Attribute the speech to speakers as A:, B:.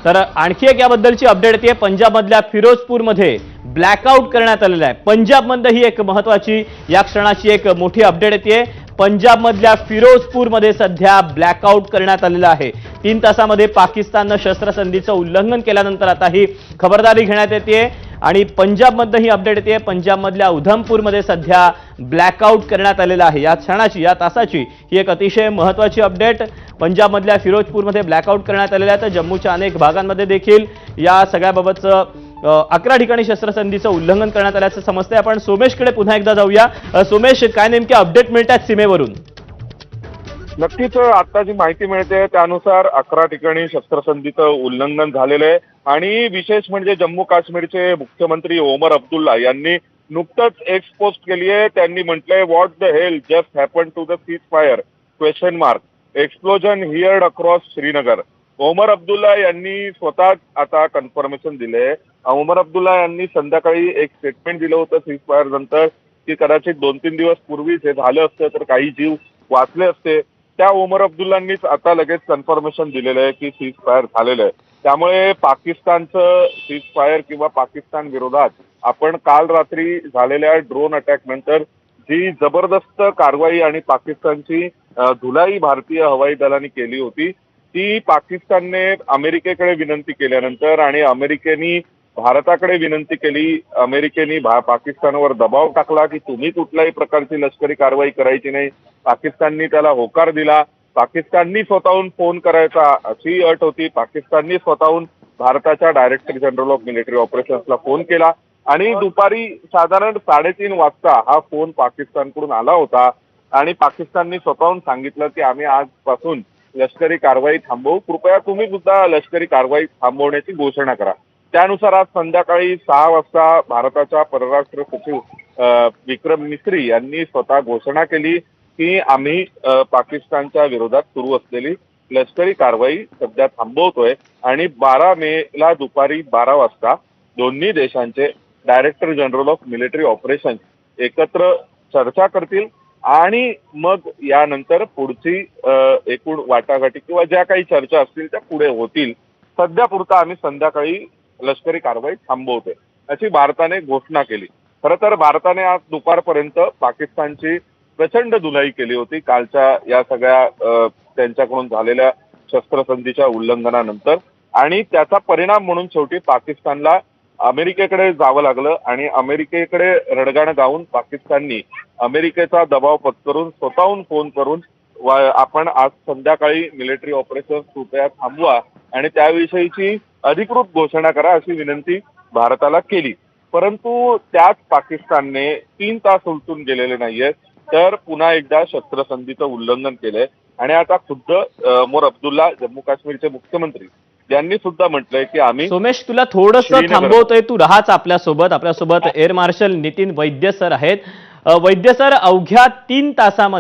A: तर आणखी एक याबद्दलची अपडेट येते। पंजाबमधल्या फिरोजपूरमध्ये ब्लॅकआउट करण्यात आलेला आहे। पंजाबमध्ये ही एक महत्त्वाची या क्षणाची एक मोठी अपडेट येते। पंजाबमधल्या फिरोजपूरमध्ये सध्या ब्लॅकआउट करण्यात आलेला आहे। 3 तासामध्ये पाकिस्ताननं शस्त्रसंधीचं उल्लंघन केल्यानंतर आता ही खबरदारी घेण्यात येते आणि पंजाबमध्ये ही अपडेट येते। पंजाबमधल्या उधमपूरमध्ये सध्या ब्लॅकआउट करण्यात आलेला आहे। या क्षणाची या तासाची ही एक अतिशय महत्त्वाची अपडेट। पंजाबमधल्या फिरोजपूरमध्ये ब्लॅकआउट करण्यात आलेला आहे। तर जम्मूच्या अनेक भागांमध्ये देखील या सगळ्याबाबतचं 11 ठिकाणी शस्त्रसंधीचं उल्लंघन करण्यात आल्याचं समजतंय। आपण सोमेशकडे पुन्हा एकदा जाऊया। सोमेश, काय नेमके अपडेट मिळतात सीमेवरून?
B: नक्कीच आता जी माहिती मिळते त्यानुसार 11 ठिकाणी शस्त्रसंधीचं उल्लंघन झालेलं आहे आणि विशेष म्हणजे जम्मू काश्मीरचे मुख्यमंत्री ओमर अब्दुल्ला यांनी नुकतंच एक पोस्ट केली आहे। त्यांनी म्हटलंय, what the hell just happen to the ceasefire question mark explosion heard across Srinagar. Omar Abdullah यांनी स्वतः आता कन्फर्मेशन दिले। ओमर अब्दुल्ला यांनी संध्याकाळी एक स्टेटमेंट दिलं होतं सीज फायर नंतर की कदाचित 2-3 दिवस पूर्वीच हे झालं असतं तर काही जीव वाचले असते। त्या ओमर अब्दुल्लांनीच आता लगेच कन्फर्मेशन दिलेलं आहे की सीज फायर झालेलं आहे। त्यामुळे पाकिस्तानचं सीज फायर किंवा पाकिस्तान विरोधात आपण काल रात्री झालेल्या ड्रोन अटॅक नंतर जी जबरदस्त कारवाई आणि पाकिस्तानची धुलाई भारतीय हवाई दलाने केली होती ती पाकिस्तानने अमेरिकेकडे विनंती केल्यानंतर आणि अमेरिकेने भारताकडे विनंती केली। अमेरिकेने पाकिस्तानवर दबाव टाकला की तुम्ही कुठल्याही प्रकारची लष्करी कारवाई करायची नाही। पाकिस्ताननी त्याला होकार दिला। पाकिस्ताननी स्वतःहून फोन करायचा अशी अट होती। पाकिस्ताननी स्वतःहून भारताच्या डायरेक्टर जनरल ऑफ मिलिटरी ऑपरेशन्सला फोन केला आणि दुपारी साधारण 3:30 वाजता हा फोन पाकिस्तानकडून आला होता आणि पाकिस्ताननी स्वतःहून सांगितलं की आम्ही आजपासून लष्करी कारवाई थांबवू, कृपया तुम्ही सुद्धा लष्करी कारवाई थांबवण्याची घोषणा करा। त्यानुसार आज संध्याकाळी 6 वाजता भारताच्या परराष्ट्र सचिव विक्रम मिस्री यांनी स्वतः घोषणा केली की आम्ही पाकिस्तानच्या विरोधात सुरू असलेली लष्करी कारवाई सध्या थांबवतोय आणि 12 मेला दुपारी 12 वाजता दोन्ही देशांचे director general of military operations एकत्र चर्चा करतील आणि मग यानंतर पुढची एकूण वाटाघाटी किंवा ज्या काही चर्चा असतील त्या पुढे होतील। सध्या पुरता आम्ही संध्याकाळी लष्करी कारवाई थांबवतोय अशी भारताने घोषणा केली। खरं तर भारताने आज दुपारपर्यंत पाकिस्तानची प्रचंड धुलाई केली होती कालच्या या सगळ्या त्यांच्याकडून झालेल्या शस्त्रसंधीच्या उल्लंघनानंतर आणि त्याचा परिणाम म्हणून शेवटी पाकिस्तानला अमेरिकेकडे जावं लागलं आणि अमेरिकेकडे रडगाणं गाऊन पाकिस्ताननी अमेरिकेचा दबाव पत्करून स्वतःहून फोन करून आपण आज संध्याकाळी मिलिटरी ऑपरेशन कृपया थांबवा आणि त्याविषयीची अधिकृत घोषणा करा अशी विनंती भारताला केली। परंतु त्याच पाकिस्तानने 3 तास उलटून गेलेले नाहीये तर पुन्हा एकदा शस्त्रसंधीचं उल्लंघन केलंय आणि आता खुद्द ओमर अब्दुल्ला जम्मू काश्मीरचे मुख्यमंत्री यांनी सुद्धा म्हटलंय की आम्ही
A: सोमेश, तुला थोडंसं थांबवतोय, तू राहाच आपल्यासोबत एअर मार्शल नितीन वैद्य सर आहेत। वैद्य सर, अवघ्या 3 तासामध्ये